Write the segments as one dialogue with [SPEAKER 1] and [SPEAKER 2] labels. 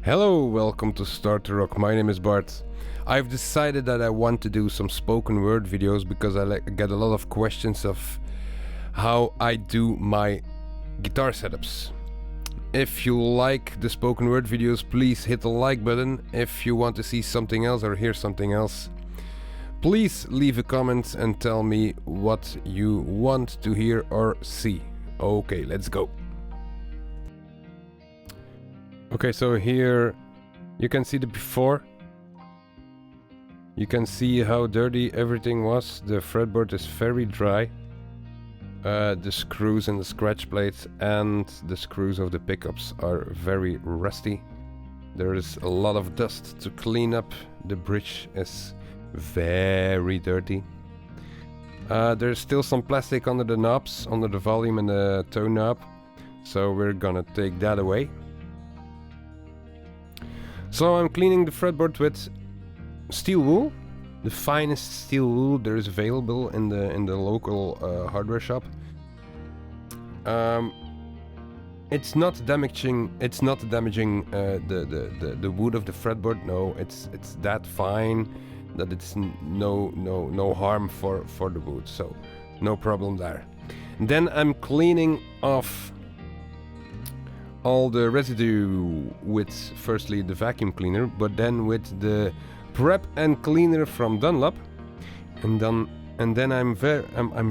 [SPEAKER 1] Hello, welcome to Start to Rock. My name is Bart. I've decided that I want to do some spoken word videos because I get a lot of questions of how I do my guitar setups. If you like the spoken word videos, please hit the like button. If you want to see something else or hear something else, please leave a comment and tell me what you want to hear or see. Okay, let's go. Okay, so here you can see the before. You can see how dirty everything was. The fretboard is very dry. The screws and the scratch plates and the screws of the pickups are very rusty. There is a lot of dust to clean up. The bridge is very dirty. There's still some plastic under the knobs, under the volume and the tone knob. So we're gonna take that away. So I'm cleaning the fretboard with steel wool, the finest steel wool there is available in the local hardware shop. It's not damaging. It's not damaging the wood of the fretboard. No, it's that fine that it's no harm for the wood. So no problem there. And then I'm cleaning off all the residue with firstly the vacuum cleaner, but then with the prep and cleaner from Dunlop, and then I'm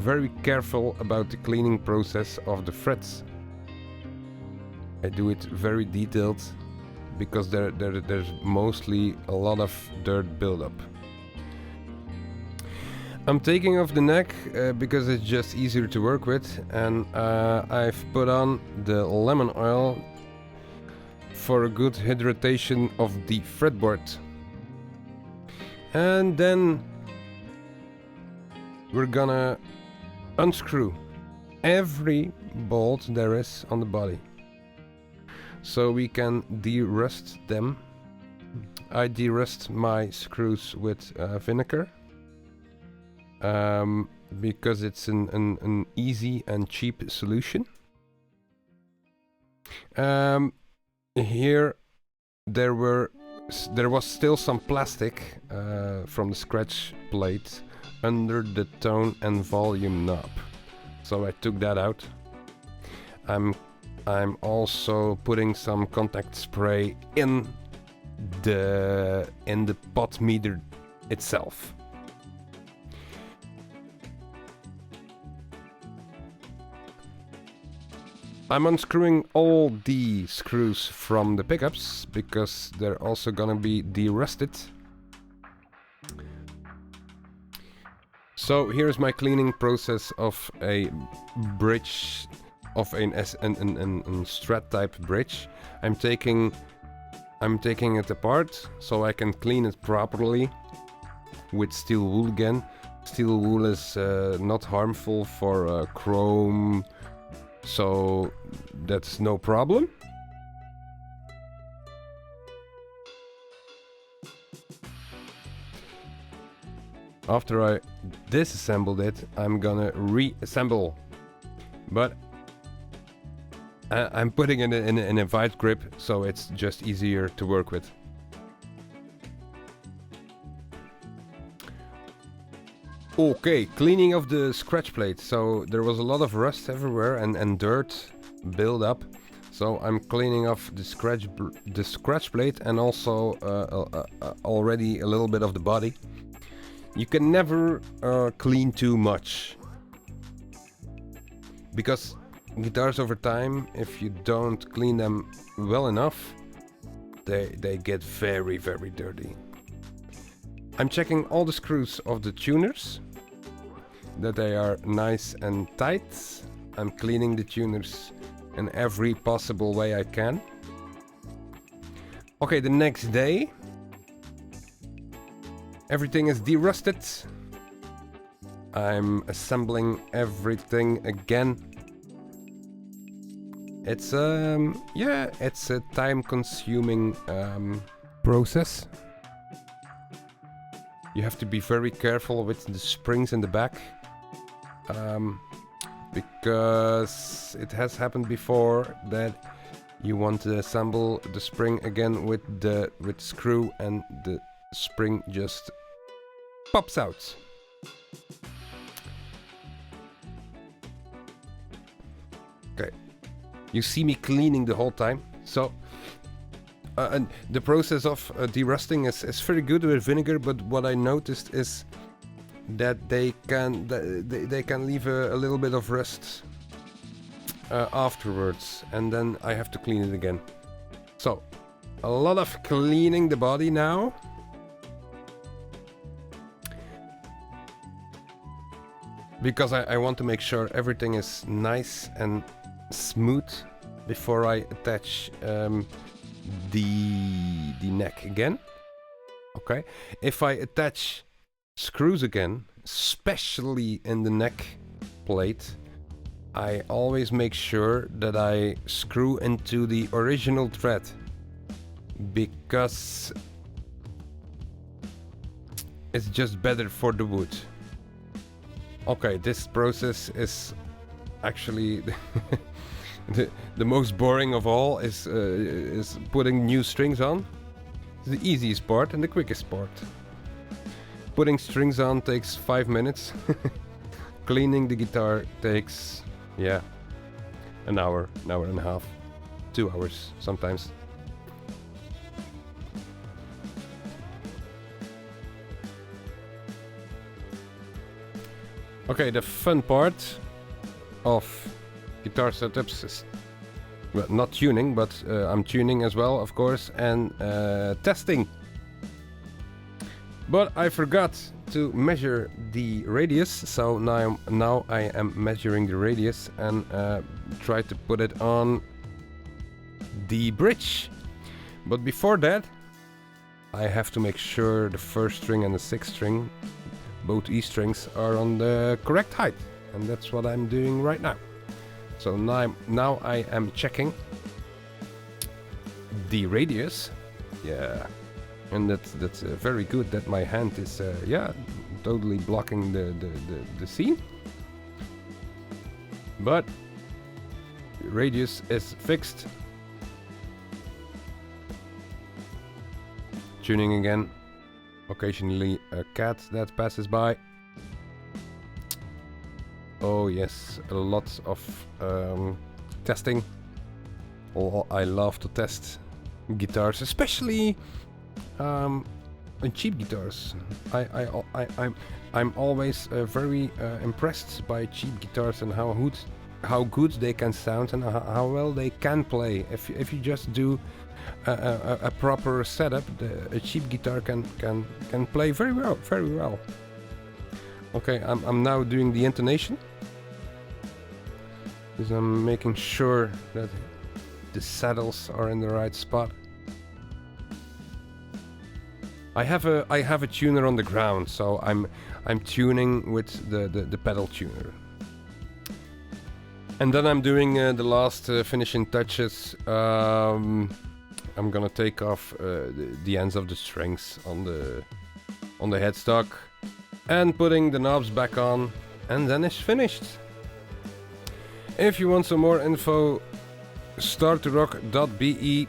[SPEAKER 1] very careful about the cleaning process of the frets. I do it very detailed because there's mostly a lot of dirt buildup. I'm taking off the neck because it's just easier to work with, and I've put on the lemon oil for a good hydration of the fretboard. And then we're gonna unscrew every bolt there is on the body so we can de-rust them. I de-rust my screws with vinegar. Because it's an easy and cheap solution. Here there was still some plastic from the scratch plate under the tone and volume knob, so I took that out. I'm also putting some contact spray in the pot meter itself. I'm unscrewing all the screws from the pickups because they're also gonna be de-rusted. So here's my cleaning process of a bridge, of an Strat type bridge. I'm taking it apart so I can clean it properly with steel wool again. Steel wool is not harmful for chrome, so that's no problem. After I disassembled it, I'm gonna reassemble, but I'm putting it in a vice grip so it's just easier to work with. Okay, cleaning of the scratch plate. So there was a lot of rust everywhere and dirt build up. So I'm cleaning off the scratch plate and also already a little bit of the body. You can never clean too much, because guitars over time, if you don't clean them well enough, they get very dirty. I'm checking all the screws of the tuners, that they are nice and tight. I'm cleaning the tuners in every possible way I can. Okay, the next day, everything is de-rusted. I'm assembling everything again. It's it's a time-consuming process. You have to be very careful with the springs in the back, because it has happened before that you want to assemble the spring again with the screw, and the spring just pops out. Okay, you see me cleaning the whole time. So and the process of derusting is very good with vinegar, but what I noticed is that they can leave a little bit of rust afterwards, and then I have to clean it again. So a lot of cleaning the body now. Because I want to make sure everything is nice and smooth before I attach the neck again. Okay, if I attach screws again, especially in the neck plate, I always make sure that I screw into the original thread, because it's just better for the wood. Okay, this process is actually the most boring of all, is putting new strings on. It's the easiest part and the quickest part. Putting strings on takes 5 minutes. Cleaning the guitar takes, yeah, an hour and a half, 2 hours sometimes. Okay, the fun part of guitar setups is, well, not tuning, but I'm tuning as well, of course, and testing. But I forgot to measure the radius, so now I am measuring the radius and try to put it on the bridge. But before that, I have to make sure the first string and the sixth string, both E strings, are on the correct height, and that's what I'm doing right now. So now I am checking the radius. Yeah, and that's very good that my hand is yeah, totally blocking the scene. But the radius is fixed. Tuning again. Occasionally a cat that passes by. Oh yes, a lot of testing. Oh, I love to test guitars, especially cheap guitars. I'm always very impressed by cheap guitars and how good they can sound and how well they can play. If you just do a proper setup, a cheap guitar can play very well. Okay, I'm now doing the intonation, because I'm making sure that the saddles are in the right spot. I have a tuner on the ground, so I'm tuning with the pedal tuner. And then I'm doing the last finishing touches. I'm gonna take off the ends of the strings on the headstock and putting the knobs back on, and then it's finished. If you want some more info, startorock.be.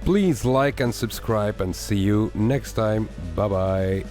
[SPEAKER 1] Please like and subscribe, and see you next time. Bye bye.